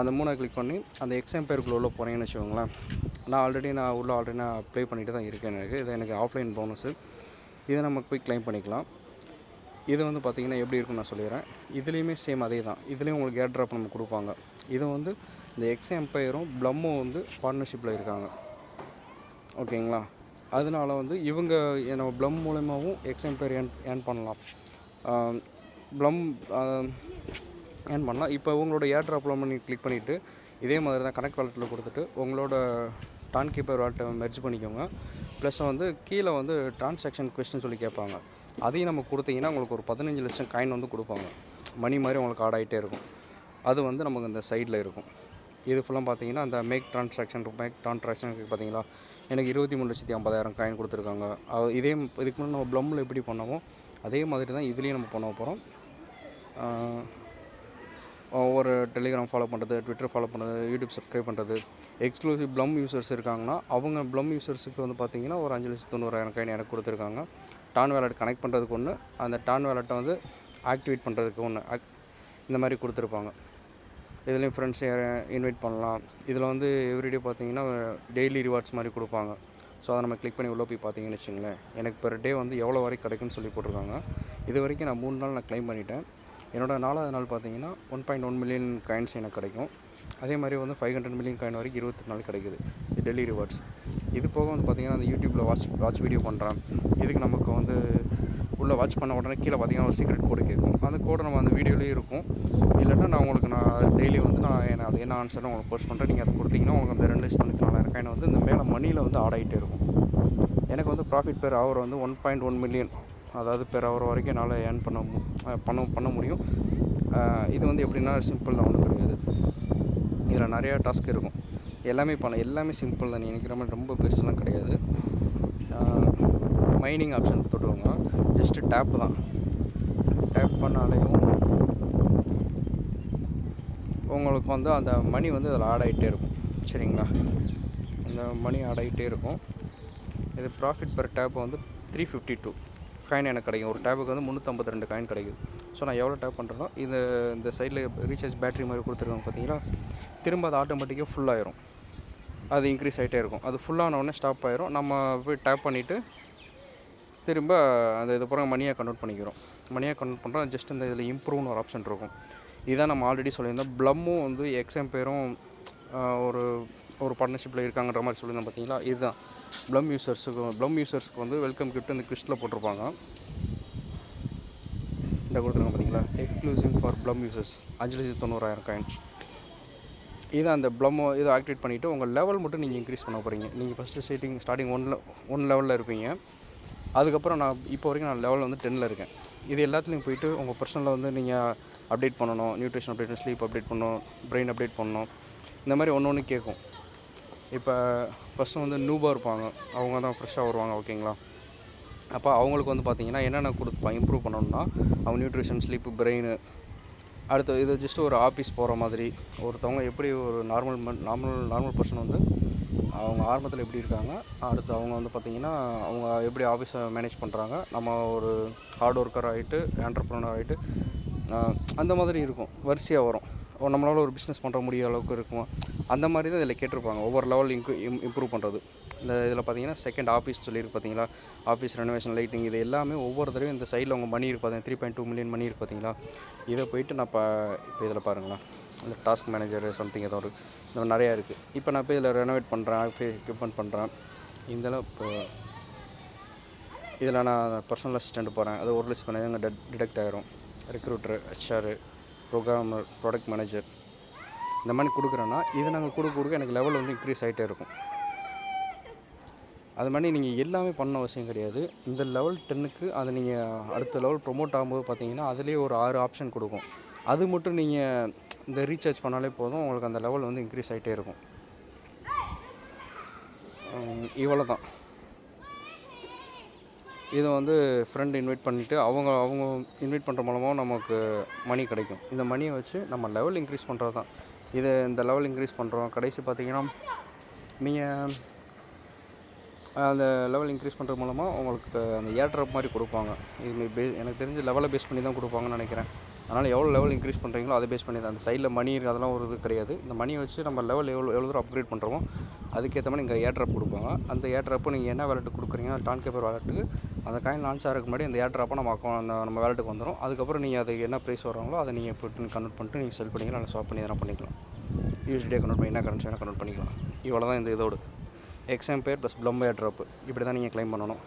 அந்த 3 கிளிக் பண்ணி அந்த எக்ஸாம்பயருக்குள்ளே உள்ள போனீங்கன்னு வச்சுக்கோங்களேன். நான் ஆல்ரெடி அப்ளை பண்ணிட்டு தான் இருக்கேன். இது எனக்கு ஆஃப்லைன் போனஸு. இதை நம்ம போய் கிளைம் பண்ணிக்கலாம். இது வந்து பார்த்திங்கன்னா எப்படி இருக்குன்னு நான் சொல்லிடுறேன். இதுலேயுமே சேம் அதே தான். இதுலேயும் உங்களுக்கு ஏர் ட்ராப் நம்ம கொடுப்பாங்க. இது வந்து இந்த எக்ஸாம்பயரும் ப்ளம்மும் வந்து பார்ட்னர்ஷிப்பில் இருக்காங்க. ஓகேங்களா? அதனால வந்து இவங்க நம்ம ப்ளம் மூலமாகவும் எக்ஸாம்பயர் ஏர்ன் பண்ணலாம். ப்ளம் ஏர்ன் பண்ணலாம். இப்போ உங்களோட ஏர் ட்ராப்பில் பண்ணி கிளிக் பண்ணிவிட்டு இதே மாதிரி தான் கனெக்ட் வாலெட்டில் கொடுத்துட்டு உங்களோட டான் கீப்பர் வாலெட்டை மெர்ஜ் பண்ணிக்கோங்க. ப்ளஸ் வந்து கீழே வந்து ட்ரான்சாக்ஷன் கொஸ்டின் சொல்லி கேட்பாங்க. அதையும் நம்ம கொடுத்தீங்கன்னா உங்களுக்கு ஒரு 15 லட்சம் காயின் வந்து கொடுப்பாங்க. மணி மாதிரி உங்களுக்கு ஆட் ஆகிட்டே இருக்கும். அது வந்து நமக்கு இந்த சைடில் இருக்கும். இது ஃபுல்லாக பார்த்தீங்கன்னா அந்த மேக் ட்ரான்சாக்ஷனுக்கு பார்த்தீங்களா, எனக்கு 23,50,000 காயின் கொடுத்துருக்காங்க. இதுக்கு முன்னாடி நம்ம ப்ளம்மில் எப்படி பண்ணோமோ அதே மாதிரி தான் இதுலேயும் நம்ம பண்ண போகிறோம். ஒவ்வொரு டெலிகிராம் ஃபாலோ பண்ணுறது, ட்விட்டர் ஃபாலோ பண்ணுறது, யூடியூப் சப்ஸ்கிரைப் பண்ணுறது, எக்ஸ்க்ளூசிவ் ப்ளம் யூசர்ஸ் இருக்காங்கன்னா அவங்க ப்ளம் யூசர்ஸுக்கு வந்து பார்த்திங்கன்னா ஒரு 5,90,000 காயின் எனக்கு கொடுத்துருக்காங்க. டான் வேலெட் கனெக்ட் பண்ணுறதுக்கு ஒன்று, அந்த டான் வேலெட்டை வந்து ஆக்டிவேட் பண்ணுறதுக்கு ஒன்று, இந்த மாதிரி கொடுத்துருப்பாங்க. இதுலேயும் ஃப்ரெண்ட்ஸை இன்வைட் பண்ணலாம். இதில் வந்து எவ்ரிடே பார்த்திங்கன்னா டெய்லி ரிவார்ட்ஸ் மாதிரி கொடுப்பாங்க. ஸோ அதை நம்ம கிளிக் பண்ணி உள்ளே போய் பார்த்தீங்கன்னு வச்சுங்களேன், எனக்கு பெர் டே வந்து எவ்வளோ வரைக்கும் கிடைக்குன்னு சொல்லி போட்டிருக்காங்க. இது வரைக்கும் நான் 3 நாள் கிளைம் பண்ணிட்டேன். என்னோடய 4வது நாள் பார்த்தீங்கன்னா 1.1 மில்லியன் காயின்ஸ் எனக்கு கிடைக்கும். அதே மாதிரி வந்து 500 மில்லியன் காயின் வரைக்கும் 28 நாள் கிடைக்குது. இது டெய்லி ரிவார்ட்ஸ். இது போக வந்து பார்த்திங்கன்னா அந்த யூடியூப்பில் வாட்ச் வீடியோ பண்ணுறேன். இதுக்கு நமக்கு வந்து உள்ளே வாட்ச் பண்ண உடனே கீழே பார்த்திங்கன்னா ஒரு சீக்ரெட் கோடு கேட்கும். அந்த கோடு நம்ம அந்த வீடியோலேயே இருக்கும். இல்லைன்னா நான் டெய்லி வந்து அது என்ன ஆன்சர்னு உங்களுக்கு போஸ்ட் பண்ணுறேன். நீங்கள் அதை கொடுத்தீங்கன்னா உங்களுக்கு அந்த 2,94,000 காயின் வந்து இந்த மேலே மணியில் வந்து ஆட் ஆகிட்டே இருக்கும். எனக்கு வந்து ப்ராஃபிட் பெர் ஹவர் வந்து 1.1 மில்லியன், அதாவது பெர் ஹவர் வரைக்கும் என்னால் ஏர்ன் பண்ண முடியும். இது வந்து எப்படின்னா சிம்பிள் தான், ஒன்றும் கிடையாது. இதில் நிறையா டாஸ்க் இருக்கும். எல்லாமே சிம்பிள் தான். நீ நினைக்கிற மாதிரி ரொம்ப பெருசுலாம் கிடையாது. மைனிங் ஆப்ஷன் தொட்டுவோங்க. ஜஸ்ட்டு டேப் தான். டேப் பண்ணாலேயும் உங்களுக்கு வந்து அந்த மணி வந்து அதில் ஆட் ஆகிட்டே இருக்கும். சரிங்களா? அந்த மணி ஆட் ஆகிட்டே இருக்கும். இது ப்ராஃபிட் பெர் டேப் வந்து 352 காயின் எனக்கு கிடைக்கும். ஒரு டேப்புக்கு வந்து 352 காயின் கிடைக்குது. ஸோ நான் எவ்வளோ டேப் பண்ணுறேனோ இந்த சைடில் ரீசார்ஜ் பேட்டரி மாதிரி கொடுத்துருக்காங்க பார்த்தீங்களா, திரும்ப அது ஆட்டோமேட்டிக்காக ஃபுல்லாகிடும். அது இன்க்ரீஸ் ஆகிட்டே இருக்கும். அது ஃபுல்லானவுடனே ஸ்டாப் ஆகிரும். நம்ம போய் டேப் பண்ணிவிட்டு திரும்ப அந்த இது பிறகு மணியாக கன்வெர்ட் பண்ணிக்கிறோம். மணியாக கன்வெர்ட் பண்ணுறோம். ஜஸ்ட் இந்த இதில் இம்ப்ரூவ்னு ஒரு ஆப்ஷன் இருக்கும். இதான் நம்ம ஆல்ரெடி சொல்லியிருந்தோம். ப்ளம்மும் வந்து எக்ஸாம்பயரும் ஒரு பார்ட்னர்ஷிப்பில் இருக்காங்கன்ற மாதிரி சொல்லியிருந்தோம் பார்த்தீங்களா. இதுதான் ப்ளம் யூசர்ஸுக்கு வந்து வெல்கம் கிஃப்ட் இந்த குவிஸ்ட்டில் போட்டிருப்பாங்க. இந்த கொடுத்துருக்காங்க பார்த்தீங்களா, exclusive for plum users 5,90,000 coin. இதை அந்த இதை ஆக்டிவேட் பண்ணிவிட்டு உங்கள் லெவல் மட்டும் நீங்கள் இன்க்ரீஸ் பண்ண போகிறீங்க. நீங்கள் ஃபஸ்ட்டு ஸ்டார்டிங் 1 லெவலில் இருப்பீங்க. அதுக்கப்புறம் இப்போ வரைக்கும் நான் லெவல் வந்து 10ல் இருக்கேன். இது எல்லாத்துலேயும் போயிட்டு உங்கள் பர்சனலில் வந்து நீங்கள் அப்டேட் பண்ணணும். நியூட்ரிஷன் அப்டேட், ஸ்லீப் அப்டேட் பண்ணணும், பிரெயின் அப்டேட் பண்ணணும். இந்த மாதிரி ஒன்று கேட்கும். இப்போ ஃபஸ்ட்டு வந்து நியூபாக இருப்பாங்க, அவங்க தான் ஃப்ரெஷ்ஷாக வருவாங்க. ஓகேங்களா? அப்போ அவங்களுக்கு வந்து பார்த்திங்கன்னா என்னென்ன இம்ப்ரூவ் பண்ணணும்னா அவங்க நியூட்ரிஷன், ஸ்லீப்பு, பிரெயின். அடுத்து இது ஜஸ்ட்டு ஒரு ஆஃபீஸ் போகிற மாதிரி. ஒருத்தவங்க எப்படி ஒரு நார்மல் பர்சன் வந்து அவங்க ஆரம்பத்தில் எப்படி இருக்காங்க, அடுத்து அவங்க வந்து பார்த்திங்கன்னா அவங்க எப்படி ஆஃபீஸை மேனேஜ் பண்ணுறாங்க, நம்ம ஒரு ஹார்ட் ஒர்க்கர் ஆகிட்டு என்டர்ப்ரனர் ஆகிட்டு அந்த மாதிரி இருக்கும். வரிசையாக வரும். நம்மளால் ஒரு பிஸ்னஸ் பண்ணுற முடிய அளவுக்கு இருக்கும். அந்த மாதிரி தான் இதில் கேட்டிருப்பாங்க. ஒவ்வொரு லெவல் இம்ப்ரூவ் பண்ணுறது. இதில் பார்த்தீங்கன்னா செகண்ட் ஆஃபீஸ் சொல்லியிருக்கு பார்த்தீங்களா, ஆஃபீஸ் ரெனோவேஷன், லைட்டிங், இது எல்லாமே ஒவ்வொரு தடவையும் இந்த சைடில் உங்கள் மணி இருக்குது பார்த்தீங்கன்னா 3.2 மில்லியன் மணி இருக்குது பார்த்தீங்களா. இதை போயிட்டு நான் இப்போ இதில் பாருங்களேன், இந்த டாஸ்க் மேனேஜர் சம்திங் ஏதோ இந்த நிறையா இருக்குது. இப்போ நான் போய் இதில் ரெனோவேட் பண்ணுறேன், எக்யூப்மெண்ட் பண்ணுறேன். இப்போ இதில் நான் பர்சனல் அசிஸ்டண்ட் போகிறேன். அது 1 லட்சம் பண்ணி அங்கே டிடெக்ட் ஆகிரும். Recruiter, HR, programmer, product manager, இந்த மாதிரி கொடுக்குறேன்னா இதை நாங்கள் கொடுக்க எனக்கு லெவல் வந்து இன்க்ரீஸ் ஆகிட்டே இருக்கும். அது மாதிரி நீங்கள் எல்லாமே பண்ண அவசியம் கிடையாது. இந்த லெவல் 10க்கு அதை நீங்கள் அடுத்த லெவல் ப்ரொமோட் ஆகும்போது பார்த்தீங்கன்னா அதிலே ஒரு 6 ஆப்ஷன் கொடுக்கும். அது மட்டும் நீங்கள் இந்த ரீசார்ஜ் பண்ணாலே போதும், உங்களுக்கு அந்த லெவல் வந்து இன்க்ரீஸ் ஆகிட்டே இருக்கும். இவ்வளோ தான். இதை வந்து ஃப்ரெண்ட் இன்வைட் பண்ணிவிட்டு அவங்க இன்வைட் பண்ணுற மூலமாக நமக்கு மணி கிடைக்கும். இந்த மணியை வச்சு நம்ம லெவல் இன்க்ரீஸ் பண்ணுறது தான். இந்த லெவல் இன்க்ரீஸ் பண்ணுறோம். கடைசி பார்த்திங்கன்னா நீங்கள் அந்த லெவல் இன்க்ரீஸ் பண்ணுறது மூலமாக உங்களுக்கு அந்த ஏர் ட்ராப் மாதிரி கொடுப்பாங்க. இது எனக்கு தெரிஞ்சு லெவலை பேஸ் பண்ணி தான் கொடுப்பாங்கன்னு நினைக்கிறேன். அதனால் எவ்வளோ லெவல் இன்க்ரீஸ் பண்ணுறீங்களோ அதை பேஸ் பண்ணி தான். அந்த சைடில் மணி இருக்குது அதெல்லாம் ஒரு இது கிடையாது. இந்த மணியை வச்சு நம்ம லெவல் எவ்வளோ தூரம் அப்கிரேட் பண்ணுறோமோ அதுக்கேற்ற மாதிரி இங்கே ஏர்ட்ராப் கொடுப்பாங்க. அந்த ஏர்ட்ராப்பை நீங்கள் என்ன வேலெட்டு கொடுக்குறீங்க டான் கேப்பர் வேலெட்டுக்கு அந்த காயின் லான்ச் ஆகிறதுக்கு முன்னாடி அந்த ஏர்ட்ராப்பை நம்ம வேலெட்டுக்கு வந்துடும். அதுக்கப்புறம் நீங்கள் அதுக்கு என்ன ப்ரைஸ் வராங்களோ அதை நீங்கள் போட்டு கன்வெர்ட் பண்ணிட்டு நீங்கள் செல் பண்ணிக்கலாம், இல்லை ஸ்வாப் பண்ணி எதனா பண்ணிக்கலாம். யூஎஸ்டியை கன்வெர்ட் பண்ணி என்ன கரன்சி வேணால் கன்வெர்ட் பண்ணிக்கலாம். இவ்வளோ தான் இந்த இதோடு எக்ஸாம்பேர் ப்ளஸ் ப்ளம் ஏர்ட்ராப்பு இப்படி தான் நீங்கள் க்ளைம் பண்ணணும்.